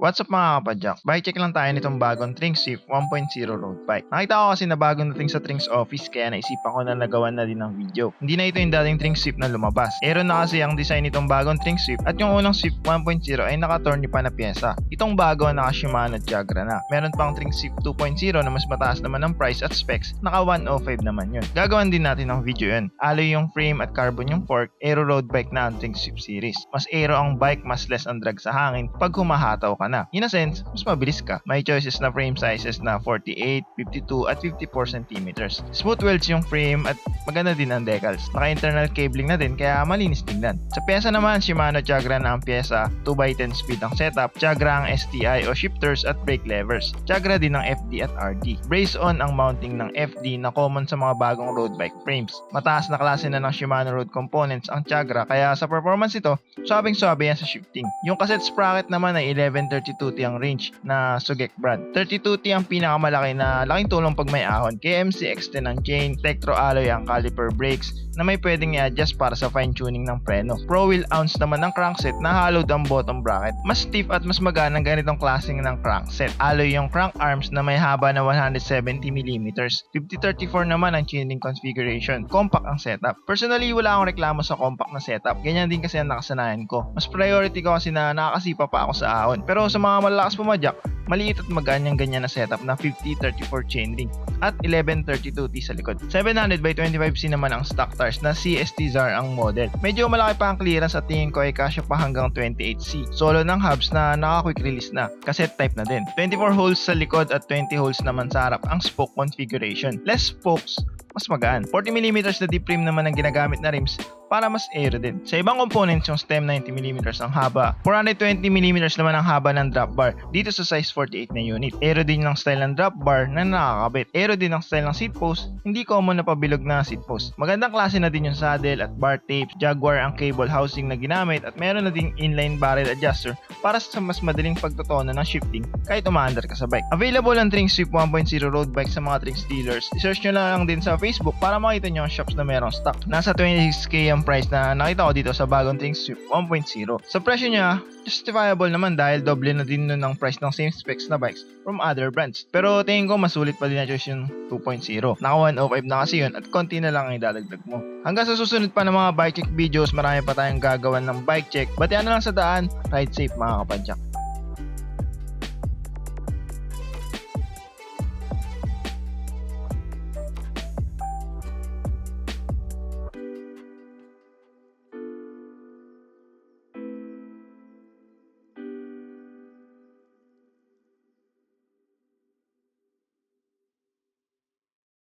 What's up mga kapadyak? Bike check lang tayo nitong bagong Trinks Swift 1.0 road bike. Nakita ko kasi na bagong dating sa Trinks office kaya naisipan ko na nagawan na din ng video. Hindi na ito yung dating Trinks Swift na lumabas. Aero na kasi ang design nitong bagong Trinks Swift at yung unang Swift 1.0 ay naka-torny pa na pyesa. Itong bago naka Shimano Jagra na. Meron pang Trinks Swift 2.0 na mas mataas naman ang price at specs. Naka 105 naman yun. Gagawan din natin ng video yun. Alloy yung frame at carbon yung fork. Aero road bike na ang Trinks Swift series. Mas aero ang bike, mas less ang drag sa hangin pag humahataw ka na. In a sense, mas mabilis ka. May choices na frame sizes na 48, 52 at 54 cm. Smooth welds yung frame at maganda din ang decals. Naka-internal cabling na din kaya malinis tingnan. Sa pyesa naman, Shimano Jagra na ang pyesa, 2x10 speed ang setup, Jagra ang STI o shifters at brake levers. Jagra din ang FD at RD. Brace on ang mounting ng FD na common sa mga bagong road bike frames. Mataas na klase na ng Shimano road components ang Jagra kaya sa performance ito, swabing-swabe yan sa shifting. Yung cassette sprocket naman ay 1132T ang range na Sugek brand. 32T ang pinakamalaki na laking tulong pag may ahon. KMC X10 ang chain, Tektro alloy ang caliper brakes na may pwedeng i-adjust para sa fine tuning ng preno. Pro wheel ounce naman ng crankset na hollowed ang bottom bracket. Mas stiff at mas magana ang ganitong klaseng ng crankset. Alloy yung crank arms na may haba na 170mm. 5034 naman ang tuning configuration. Compact ang setup. Personally, wala akong reklamo sa compact na setup. Ganyan din kasi ang nakasanayan ko. Mas priority ko kasi na nakakasipa pa ako sa ahon. Pero sa mga malalakas pumadyak, maliit at maganyang-ganyan na setup na 5034 chainring at 1132T sa likod. 700x25C naman ang stock tires na CST ZAR ang model. Medyo malaki pa ang clearance at tingin ko ay kasya pa hanggang 28C. Solo ng hubs na naka-quick release na. Cassette type na din. 24 holes sa likod at 20 holes naman sa harap ang spoke configuration. Less spokes, mas magaan. 40mm na deep rim naman ang ginagamit na rims para mas aero din. Sa ibang components, yung stem 90mm ang haba, 420mm naman ang haba ng drop bar dito sa size 48 na unit. Aero din ng style ng drop bar na nakakabit. Aero din ng style ng seat post, hindi common na pabilog na seat post. Magandang klase na din yung saddle at bar tapes. Jaguar ang cable housing na ginamit at meron na ding inline barrel adjuster para sa mas madaling pagtotono ng shifting kahit umaandar ka sa bike. Available ang Trinks Swift 1.0 road bike sa mga Trinks dealers. I-search nyo lang din sa Facebook para makita nyo ang shops na merong stock. Nasa 26k ang price na nakita ko dito sa bagong Trinks Swift 1.0. Sa presyo niya, justifiable naman dahil doble na din nun ang price ng same specs na bikes from other brands. Pero tingin ko masulit pa din na choice yung 2.0. Naka 105 na kasi yun at konti na lang ang idadagdag mo. Hanggang sa susunod pa ng mga bike check videos, marami pa tayong gagawan ng bike check. Batian na lang sa daan, ride safe mga kapadyak.